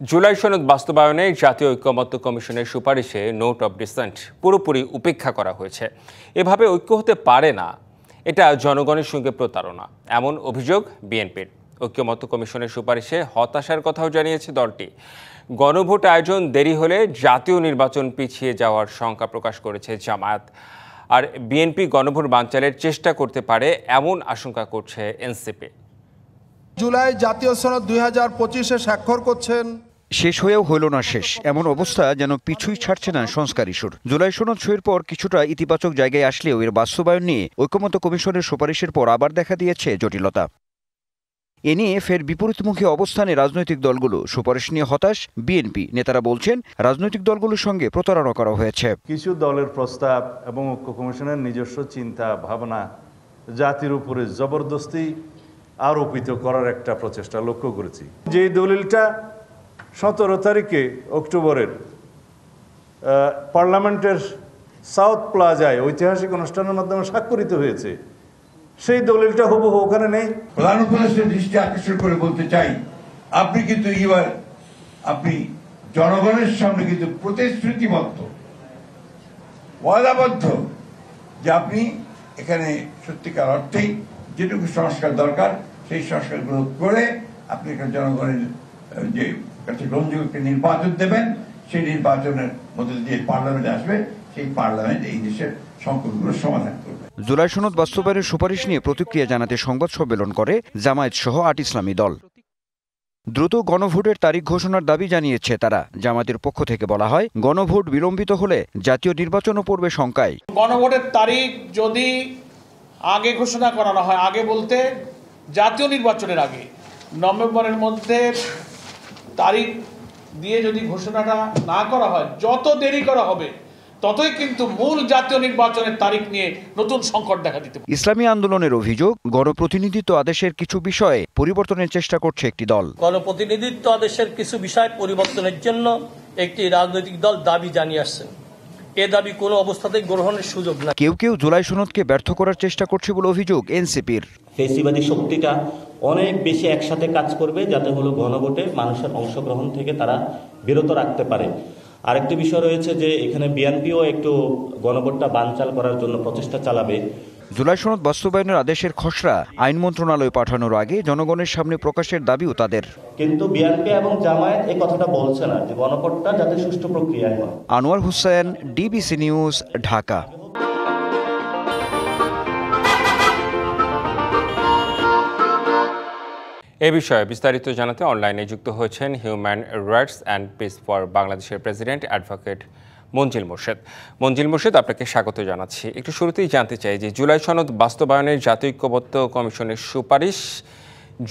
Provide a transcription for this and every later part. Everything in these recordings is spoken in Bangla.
জুলাই সনদ বাস্তবায়নে জাতীয় ঐকমত্য কমিশনের সুপারিশে নোট অব ডিসেন্ট পুরোপুরি উপেক্ষা করা হয়েছে। এভাবে ঐক্য হতে পারে না, এটা জনগণের সঙ্গে প্রতারণা, এমন অভিযোগ বিএনপির। ঐকমত্য কমিশনের সুপারিশে হতাশার কথাও জানিয়েছে দলটি। গণভোট আয়োজন দেরি হলে জাতীয় নির্বাচন পিছিয়ে যাওয়ার শঙ্কা প্রকাশ করেছে জামায়াত। আর বিএনপি গণভোট বানচালের চেষ্টা করতে পারে এমন আশঙ্কা করছে এনসিপি। জুলাই জাতীয় সনদ 2025-এ স্বাক্ষর করছেন, শেষ হয়েও হইল না শেষ, এমন অবস্থা যেন পিছুই ছাড়ছে না সংস্কার ইস্যুর। জুলাই সনদ সইয়ের পর কিছুটা ইতিবাচক জায়গায় আসলেও এর বাস্তবায়ন নিয়ে ঐকমত্য কমিশনের সুপারিশের পর আবার দেখা দিয়েছে জটিলতা। এ নিয়ে ফের বিপরীতমুখী অবস্থানে রাজনৈতিক দলগুলো। সুপারিশ নিয়ে হতাশ বিএনপি নেতারা, বলছেন রাজনৈতিক দলগুলোর সঙ্গে প্রতারণা করা হয়েছে। কিছু দলের প্রস্তাব এবং ঐক্য কমিশনের নিজস্ব চিন্তা ভাবনা জাতির উপরে জবরদস্তি আরোপিত করার একটা প্রচেষ্টা লক্ষ্য করেছি। যে দলিলটা 17 তারিখে অক্টোবরের পার্লামেন্টের সাউথ প্লাজায় ঐতিহাসিক অনুষ্ঠানের মাধ্যমে স্বাক্ষরিত হয়েছে, সেই দলিলটা হুবহু ওখানে নেই। প্রধান উপদেষ্টার দৃষ্টি আকর্ষণ করে বলতে চাই, আপনি কিন্তু এবার আপনি জনগণের সামনে কিন্তু প্রতিশ্রুতিবদ্ধ, ওয়াদাবদ্ধ যে আপনি এখানে সত্যিকার অর্থেই যেটুকু সংস্কার দরকার সেই সংস্কারগুলো করে আপনি এখানে জনগণের যে কাছে গ্রহণযোগ্য নির্বাচন দেবেন, সেই নির্বাচনের মধ্যে দিয়ে পার্লামেন্টে আসবে, সেই পার্লামেন্ট এই দেশের সংকটগুলো সমাধান করবে। জুলাই সনদ বাস্তবায়নের সুপারিশ নিয়ে প্রতিক্রিয়া জানাতে সংবাদ সম্মেলন করে জামায়াত সহ 8 ইসলামী দল। দ্রুত গণভোটের তারিখ ঘোষণার দাবি জানিয়েছে তারা। জামায়াতের পক্ষ থেকে বলা হয়, গণভোট বিলম্বিত হলে জাতীয় নির্বাচনও পড়বে শঙ্কায়। গণভোটের তারিখ যদি আগে ঘোষণা করানো হয়, আগে বলতে জাতীয় নির্বাচনের আগে নভেম্বরের মধ্যে তারিখ দিয়ে যদি ঘোষণাটা না করা হয়, যত দেরি করা হবে ততই কিন্তু মূল জাতীয় নির্বাচনের তারিখ নিয়ে নতুন সংকট দেখা দিতে পারে। ইসলামী আন্দোলনের অভিযোগ, গণপ্রতিনিধিত্ব আদেশের কিছু বিষয়ে পরিবর্তনের চেষ্টা করছে একটি দল। গণপ্রতিনিধিত্ব আদেশের কিছু বিষয় পরিবর্তনের জন্য একটি রাজনৈতিক দল দাবি জানিয়ে আসছেন। এ দাবি কোনো অবস্থাতেই গ্রহণের সুযোগ না। কেউ কেউ জুলাই সনদকে ব্যর্থ করার চেষ্টা করছে বলে অভিযোগ এনসিপির। ফেসিবাদী শক্তিটা অনেক বেশি একসাথে কাজ করবে, যাতে হলো গণভোটে মানুষের অংশগ্রহণ থেকে তারা বিরত রাখতে পারে। আরেকটি বিষয় রয়েছে যে এখানে বিএনপিও একটু গণভোটটা বানচাল করার জন্য প্রচেষ্টা চালাবে। জুলাই সনদ বাস্তবায়নের আদেশের খসড়া আইন মন্ত্রণালয়ে পাঠানোর আগে জনগণের সামনে প্রকাশের দাবিও তাদের। কিন্তু বিএনপি এবং জামায়াত এই কথাটা বলছে না যে গণভোটটা যাতে সুষ্ঠু প্রক্রিয়ায় হয়। Anwar Hossain, DBC news, Dhaka. এ বিষয়ে বিস্তারিত জানাতে অনলাইনে যুক্ত হয়েছেন human rights and peace for বাংলাদেশের প্রেসিডেন্ট অ্যাডভোকেট মঞ্জিল মোর্শেদ। মঞ্জিল মোর্শেদ, আপনাকে স্বাগত জানাচ্ছি। একটু শুরুতেই জানতে চাই যে জুলাই সনদ বাস্তবায়নের জাতীয় ঐক্যমত্য কমিশনের সুপারিশ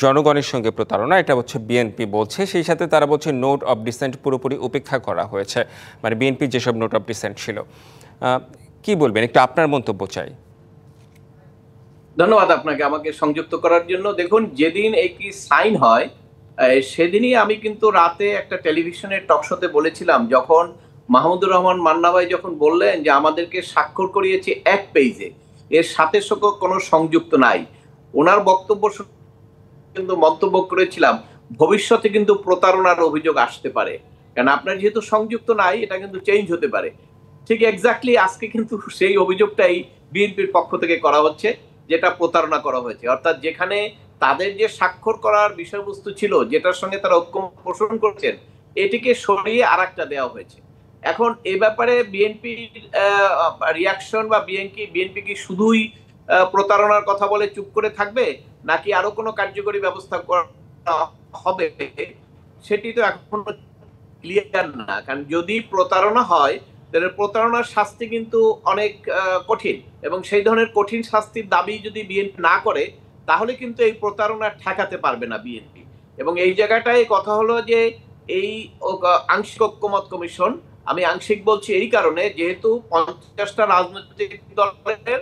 জনগণের সঙ্গে প্রতারণা, এটা হচ্ছে বিএনপি বলছে। সেই সাথে তারা বলছে নোট অব ডিসেন্ট পুরোপুরি উপেক্ষা করা হয়েছে, মানে বিএনপির যেসব নোট অব ডিসেন্ট ছিল। কি বলবেন, একটু আপনার মন্তব্য চাই। ধন্যবাদ আপনাকে আমাকে সংযুক্ত করার জন্য। দেখুন, যেদিন এটি সাইন হয় সেদিনই আমি কিন্তু রাতে একটা টেলিভিশনের টকশোতে বলেছিলাম, যখন মাহমুদুর রহমান মান্না ভাই যখন বললেন যে আমাদেরকে স্বাক্ষর করিয়েছে এক পেজে, এর সাথে কোনো সংযুক্ত নাই, ওনার বক্তব্য কিন্তু মন্তব্য করেছিলাম ভবিষ্যতে কিন্তু প্রতারণার অভিযোগ আসতে পারে, কারণ আপনার যেহেতু সংযুক্ত নাই এটা কিন্তু চেঞ্জ হতে পারে। ঠিক এক্স্যাক্টলি আজকে কিন্তু সেই অভিযোগটাই বিএনপির পক্ষ থেকে করা হচ্ছে, যেটা প্রতারণা করা হয়েছে। অর্থাৎ যেখানে তাদের যে স্বাক্ষর করার বিষয়বস্তু ছিল, যেটার সঙ্গে তারা ঐক্য পোষণ করছেন, এটিকে সরিয়ে আরেকটা দেওয়া হয়েছে। এখন এ ব্যাপারে বিএনপির রিয়াকশন বা বিএনপি কি শুধুই প্রতারণার কথা বলে চুপ করে থাকবে, নাকি আরো কোনো কার্যকরী ব্যবস্থা করা হবে, সেটি তো এখনো ক্লিয়ার না। কারণ যদি প্রতারণা হয় তাহলে প্রতারণার শাস্তি কিন্তু অনেক কঠিন, এবং সেই ধরনের কঠিন শাস্তির দাবি যদি বিএনপি না করে তাহলে কিন্তু এই প্রতারণা ঠেকাতে পারবে না বিএনপি। এবং এই জায়গাটায় কথা হলো যে এই আংশিক ঐক্যমত কমিশন, আমি আংশিক বলছি এই কারণে যেহেতু 50টা রাজনৈতিক দলের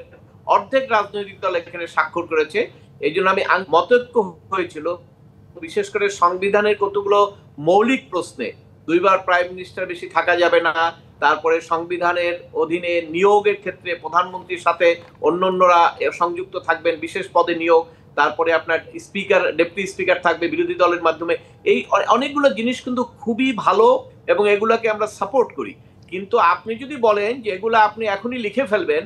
অর্ধেক রাজনৈতিক দল এখানে স্বাক্ষর করেছে, এই জন্য আমি মতৈক্য হয়েছিল বিশেষ করে সংবিধানের কতগুলো মৌলিক প্রশ্নে। 2 বার প্রাইম মিনিস্টার বেশি থাকা যাবে না, তারপরে সংবিধানের অধীনে নিয়োগের ক্ষেত্রে প্রধানমন্ত্রীর সাথে অন্যান্যরা সংযুক্ত থাকবেন, বিশেষ পদে নিয়োগ, তারপরে আপনার স্পিকার, ডেপুটি স্পিকার থাকবে বিরোধী দলের মাধ্যমে। এই অনেকগুলো জিনিস কিন্তু খুবই ভালো এবং এগুলাকে আমরা সাপোর্ট করি। কিন্তু আপনি যদি বলেন যে এগুলো আপনি এখনই লিখে ফেলবেন,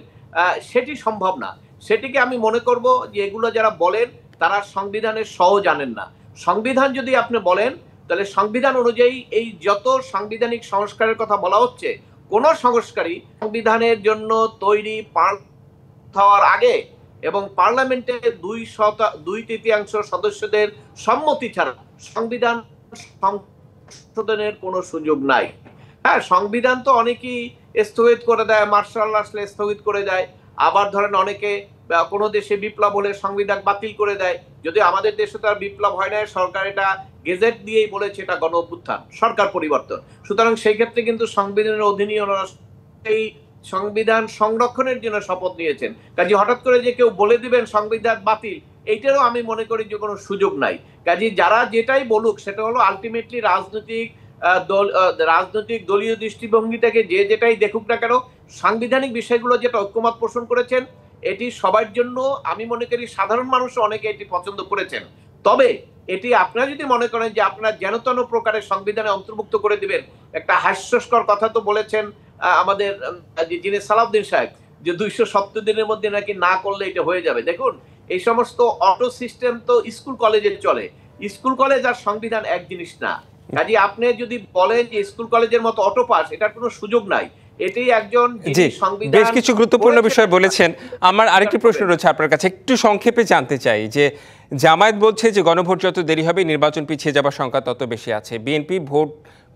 সেটি সম্ভব না। সেটিকে আমি মনে করব যে এগুলো যারা বলেন তারা সংবিধানের সহ জানেন না। সংবিধান যদি আপনি বলেন তাহলে সংবিধান অনুযায়ী এই যত সাংবিধানিক সংস্কারের কথা বলা হচ্ছে, কোন সংস্কারই সংবিধানের জন্য তৈরি হওয়ার আগে এবং পার্লামেন্টে 2/3 সদস্যদের সম্মতি ছাড়া সংবিধান সংশোধনের কোনো সুযোগ নাই। হ্যাঁ, সংবিধান তো অনেকেই স্থগিত করে দেয়, মার্শাল আসলে স্থগিত করে দেয়, আবার ধরেন অনেকে কোনো দেশে বিপ্লব হলে সংবিধান বাতিল করে দেয়। যদি আমাদের দেশে তো আর বিপ্লব হয় না, সরকার এটা গেজেট দিয়েই বলেছে এটা গণ অভ্যুত্থান, সরকার পরিবর্তন। সুতরাং সেই ক্ষেত্রে কিন্তু সংবিধানের অধীনে ওনারা এই সংবিধান সংরক্ষণের জন্য শপথ নিয়েছেন। কাজে হঠাৎ করে যে কেউ বলে দিবেন সংবিধান বাতিল, এইটারও আমি মনে করি যে কোনো সুযোগ নাই। কাজে যারা যেটাই বলুক সেটা হলো আলটিমেটলি রাজনৈতিক দলীয় দৃষ্টিভঙ্গি থেকে যে যেটাই দেখুক না কেন, সাংবিধানিক বিষয়গুলো যেটা ঐক্যমত পোষণ করেছেন এটি সবার জন্য, আমি মনে করি সাধারণ মানুষ অনেকে এটি পছন্দ করেছেন। তবে এটি আপনারা যদি মনে করেন যে আপনারা যেন প্রকারের সংবিধানে অন্তর্ভুক্ত করে দিবেন, একটা হাস্যস্কর কথা তো বলেছেন আমাদের যিনি সালাউদ্দিন সাহেব, যে 270 দিনের মধ্যে নাকি না করলে এটা হয়ে যাবে। দেখুন, এই সমস্ত অটো সিস্টেম তো স্কুল কলেজে চলে। স্কুল কলেজ আর সংবিধান এক জিনিস না। কাজে আপনি যদি বলেন যে স্কুল কলেজের মতো অটো পাস, এটার কোনো সুযোগ নাই। এটি একজন সংবিধান, বেশ কিছু গুরুত্বপূর্ণ বিষয় বলেছেন। আমার আরেকটি প্রশ্ন রয়েছে আপনার কাছে, একটু সংক্ষেপে জানতে চাই যে জামায়াত বলছে যে গণভোট যত দেরি হবে নির্বাচন পিছিয়ে যাবার সংখ্যা তত বেশি আছে। বিএনপি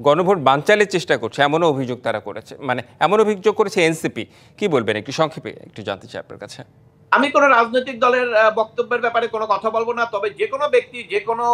গণভোট বানচালের চেষ্টা করছে, এমনও অভিযোগ তারা করেছে, মানে এমন অভিযোগ করেছে এনসিপি। কি বলবেন একটু সংক্ষেপে একটু জানতে চাই আপনার কাছে। আমি কোনো রাজনৈতিক দলের বক্তব্যের ব্যাপারে কোনো কথা বলবো না। তবে যে কোনো ব্যক্তি, যে কোনো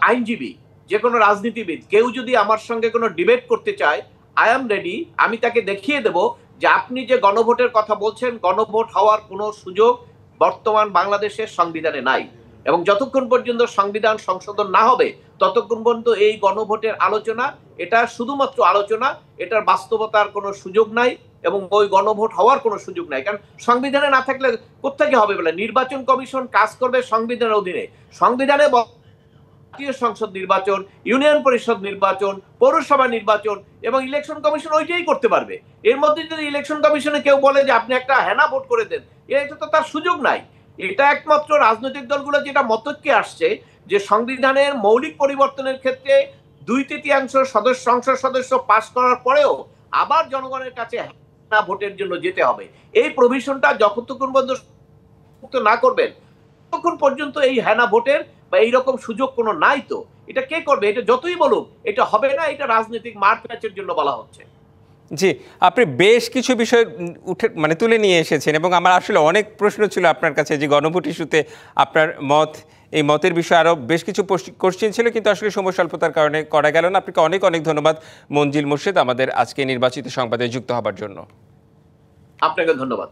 আইনজীবী, যে কোনো রাজনীতিবিদ কেউ যদি আমার সঙ্গে কোনো ডিবেট করতে চায়, আই এম রেডি। আমি তাকে দেখিয়ে দেব যে আপনি যে গণভোটের কথা বলছেন, গণভোট হওয়ার কোনো সুযোগ বর্তমান বাংলাদেশের সংবিধানে নাই। এবং যতক্ষণ পর্যন্ত সংবিধান সংশোধন না হবে ততক্ষণ পর্যন্ত এই গণভোটের আলোচনা, এটা শুধুমাত্র আলোচনা, এটার বাস্তবতার কোনো সুযোগ নাই এবং ওই গণভোট হওয়ার কোনো সুযোগ নাই। কারণ সংবিধানে না থাকলে কোত্থেকে হবে বলে? নির্বাচন কমিশন কাজ করবে সংবিধানের অধীনে। সংবিধানে জাতীয় সংসদ নির্বাচন, ইউনিয়ন পরিষদ নির্বাচন, পৌরসভা নির্বাচন এবং ইলেকশন কমিশন ওইটাই করতে পারবে। এর মধ্যে যদি ইলেকশন কমিশনে কেউ বলে যে আপনি একটা হেনা ভোট করে দেন, এটা তো তার সুযোগ নাই। এটা একমাত্র রাজনৈতিক দলগুলো যেটা মতৈক্যে আসছে যে সংবিধানের মৌলিক পরিবর্তনের ক্ষেত্রে 2/3 সংসদ সদস্য পাশ করার পরেও আবার জনগণের কাছে হেনা ভোটের জন্য যেতে হবে। এই প্রভিশনটা যতক্ষণ পর্যন্ত না করবেন ততক্ষণ পর্যন্ত এই হেনা ভোটের বা এইরকম সুযোগ কোনো নাই। তো এটা কে করবে? এটা যতই বলুক এটা হবে না। এটা রাজনৈতিক মার প্যাচের জন্য বলা হচ্ছে। জি, আপনি বেশ কিছু বিষয় তুলে নিয়ে এসেছেন এবং আমার আসলে অনেক প্রশ্ন ছিল আপনার কাছে যে গণভোট ইস্যুতে আপনার মত, এই মতের বিষয়ে আরও বেশ কিছু কোশ্চেন ছিল, কিন্তু আসলে সময় স্বল্পতার কারণে করা গেল না। আপনাকে অনেক অনেক ধন্যবাদ মঞ্জিল মোর্শেদ আমাদের আজকে নির্বাচিত সংবাদে যুক্ত হবার জন্য। আপনাকে ধন্যবাদ।